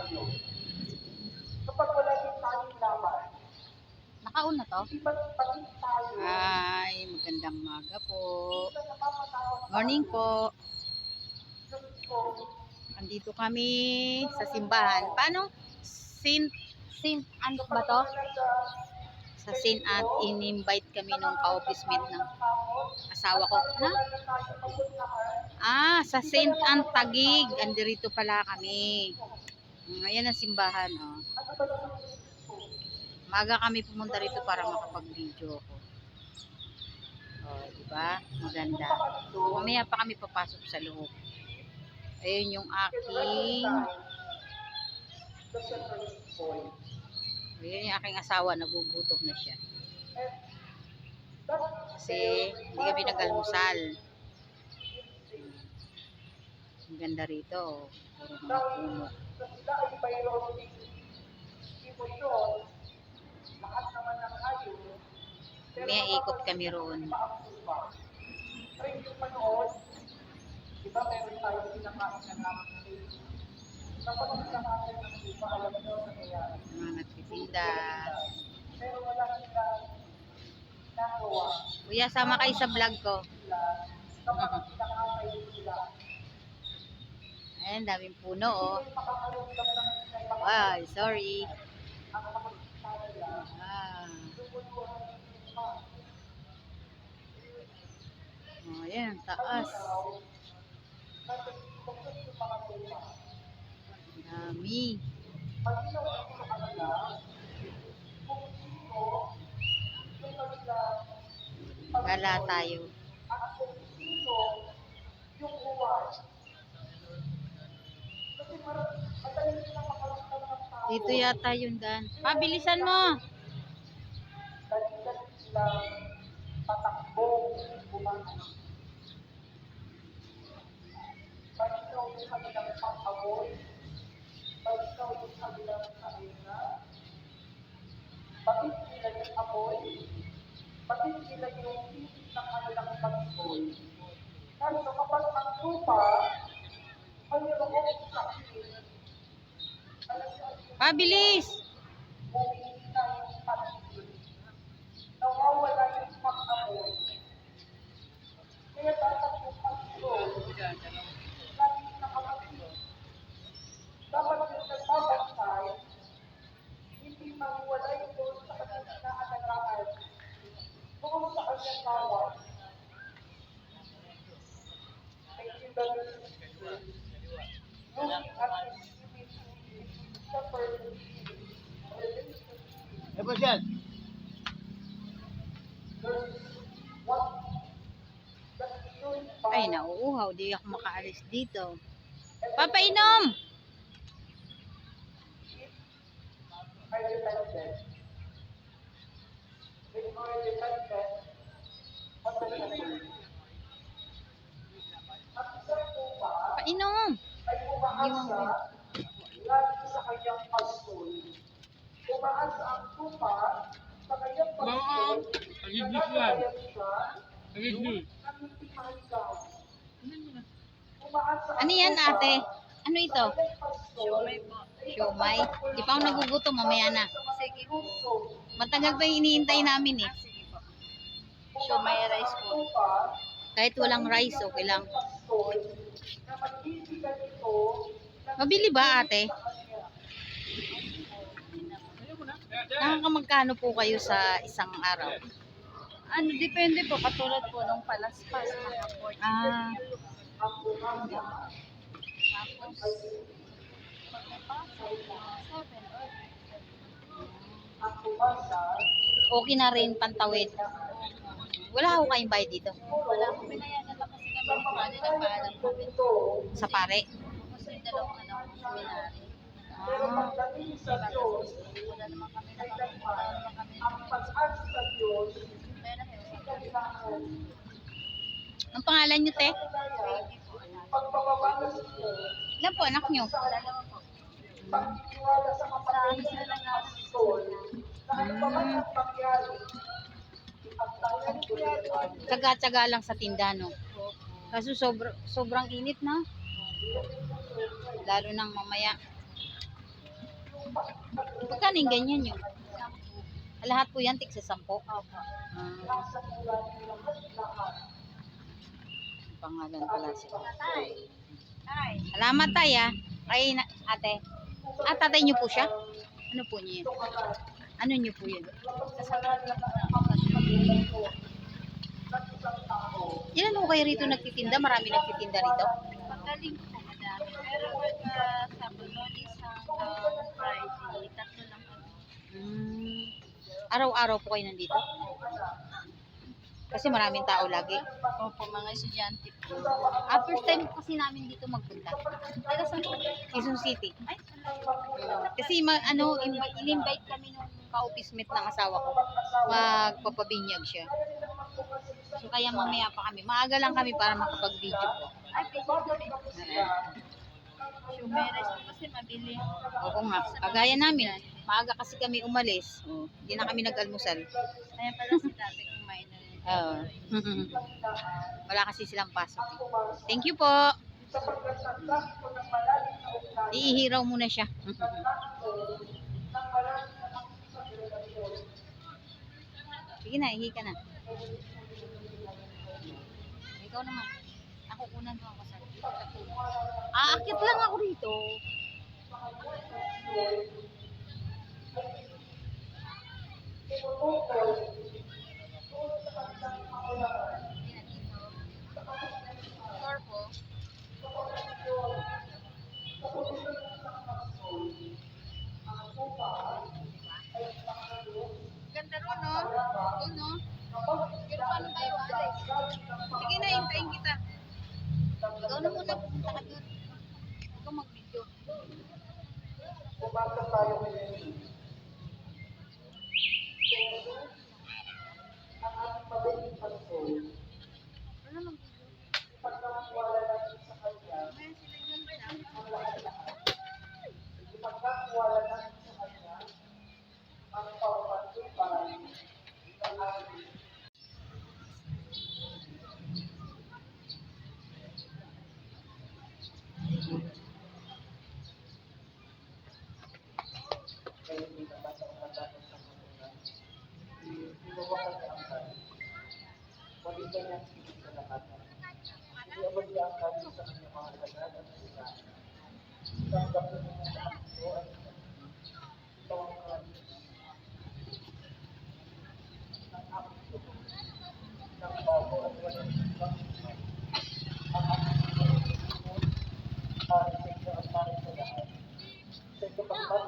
tayo. Kapag wala din tayong laban, Nakauna to? hindi ba paging tayo, Ay, magandang maga po. minsan napapatawag Morning po. Diyos ko, Andito kami sa simbahan. Paano? Saint Anne ba to? Sa Saint Anne, in-invite kami nung ka-office mate ng asawa ko. Na? Sa Saint Anne Taguig. Andirito pala kami. Ayan ang simbahan. Oh. Maga kami pumunta rito para makapag-video ko. Oh, diba? Maganda. Mamaya pa kami papasok sa loob. Ayun yung aking asawa, nagugutom na siya. Kasi hindi kami nag-almusal. Ang ganda rito. Puro mga puno. May ikot kami roon. Diba meron tayo pinakain na namin kapag pinakain ng iba, alam nyo nangyayari. Mga nagtitinda. Pero wala sila nagawa. Kuya, sama kayo sa vlog ko. Kapag pinakain sila. Ayan, daming puno, oh. Makakaramdam ng Ay, sorry. ang makikita nila. Oh, ayan, taas. Dami. Gala tayo. Dito yata yung daan. Pabilisan mo. Patakbo, bumangon. Palitaw yung kanilang pang-amoy. Palitaw yung kanilang kaina. Bakit nila yung amoy? Bakit nila yung titik ng kanilang pag-amoy? Kasi kapag ang lupa, mayroong sakit. Pabilis. Bumihina yung pag-amoy. Nawawala yung pag-amoy. Kaya dapat yung pag-amoy, lagi nakapagod. Dapat yung nagbabantay, hindi mawalay doon sa kanyang inaalagaan. Kung sa kanyang kawan. Ay sila looking at his image, the person, Ay, nauuhaw. Di ako makaalis dito. Papainom! are dependent. They are dependent on the shepherd. Ang isang pupa Painom! ay umaasa lagi sa kanyang pastol. Umaasa ang pupa sa kanyang pastol na nagkakayan siya ng hindi mahigaw. Umaasa ang Ano yan, pupa ate? Ano ito? sa kanyang pastol. Siomay. Di pa ako nagugutom, mamaya na. Sige po. Matagal pa yung iniintay namin eh. Siomay rice po. Kahit walang rice, okay lang. Mabili ba, ate? Nakakamagkano po kayo sa isang araw? Ano, depende po. Katulad po nung palaspas, mga 40. Ah, Tapos, pagkapasok, 7 or okay na rin pantawid. Wala ako kayong bayad dito. wala akong binayagan lang kasi kami ni Pali, nagpaalam kami. Sa pare. Tapos yung dalawang anak ko, seminary. Ah, Wala naman kami pera health. ang pangalan nyo, te? Baby po, anak. Ilan po anak nyo? Dalawa po. Pagtitiwala sa Sa kapatid akin sila lang ng namin pastol, na ano pa man ang mangyari, ipagtayan ko yan. Tsaga-tsaga lang sa tinda, no? Kaso sobrang init na. Lalo nang mamaya. Magkano yung ganyan yun? Lahat po yan, tig sa 10. Opo. nasa mula lahat. Pangalan pala sila. Tay. Tay. Salamat tay ah. Kay ate. Ah, tatay niyo po siya? Ano po niyo yun? Ano niyo po yun? Ilan po kayo rito nagtitinda? Marami nagtitinda rito? Pagdaling po madami. Pero pagka Sabado, isang Friday, 3 lang kami. Araw-araw po kayo nandito? Kasi maraming tao lagi. Opo, mga estudyante po. First time kasi namin dito magpunta. Taga saan po? Quezon City. Ay, Kasi in-invite kami nung ka-office mate ng asawa ko. Magpapabinyag siya. So kaya mamaya pa kami. Maaga lang kami para makapag-video po. ay, pwede kami. Shumeres po kasi mabili. Oo nga. Kagaya namin. Maaga kasi kami umalis. Hindi na kami nag-almusal. Kaya pala si dati kumain na rin. Oo. Wala kasi silang pasok. Thank you po. Iihiraw muna siya. Sige na, ihi ka na. Ikaw naman. Ako kunan mo ako sa. Aakit lang ako rito. Sure po. Ganda ron, no? Doon, no? Pero paano tayo, Alex? Sige na, hintayin kita. Ikaw na muna, pupunta ka doon. Ikaw mag-video. Pumasok tayo ngayon. Ang ating madaling pansol, Ano mag-video? ipagkakawala natin sa kanya, May sinagyan ba na? ang lahat-lahat. Ipagkakawala natin sa kanya, ang pagpatupan ng ating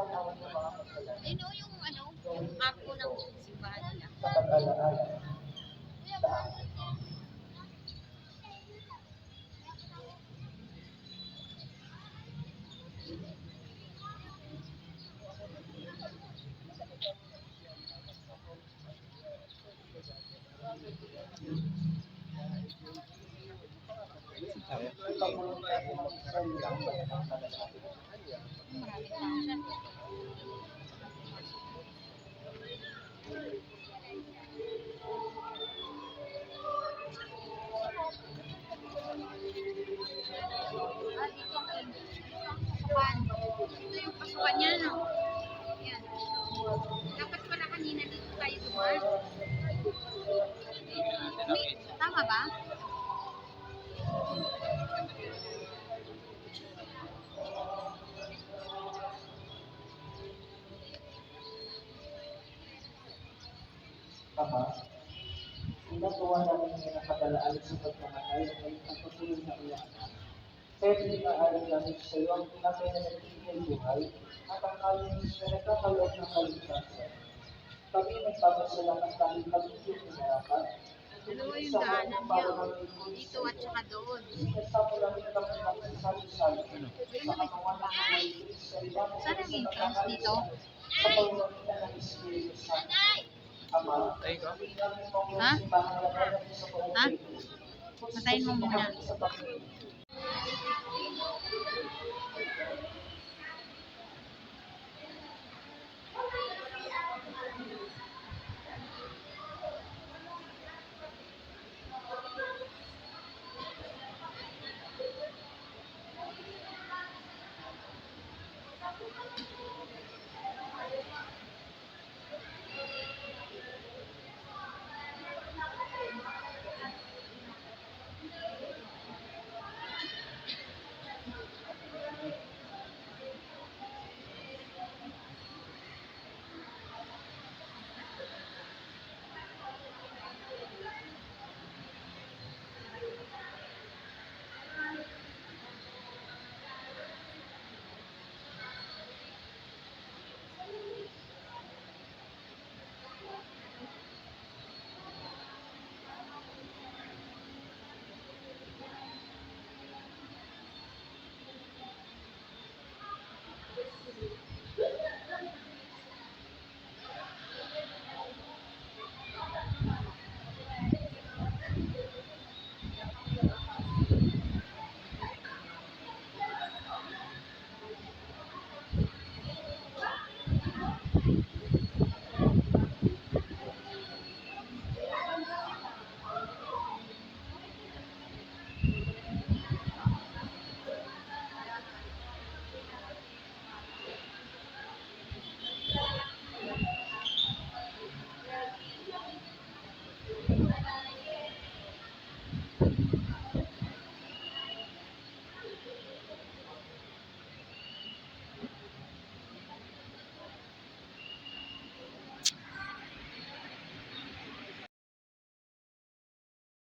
Ayun o, yung ano, arko ng simbahan nila. Maraming tao siya. Dito ang pasukan. Ito yung pasukan niya, no? Yan. Dapat pala kanina dito tayo dumaan. Tama ba? Ama, ginagawa namin ngayon ang kadalaan sa pagkamatay ay ang patuloy na iyak. Kaya pinaaral namin sa iyo ang pinakay na nagtigil buhay at ang kalinis na nagkakaloob ng kaligtasan. Kami nagpapasalamat dahil kami yung pinarapat. Dalawa yung daanan niya. Dito at saka doon. Kasama namin kami ng sali-sali. Sa katawan ng mga Kristo, Saan ang entrance dito? sa pagmamagitan ng Espiritu Santo. Ama, Ha? ha? Ha? Patayin mo muna.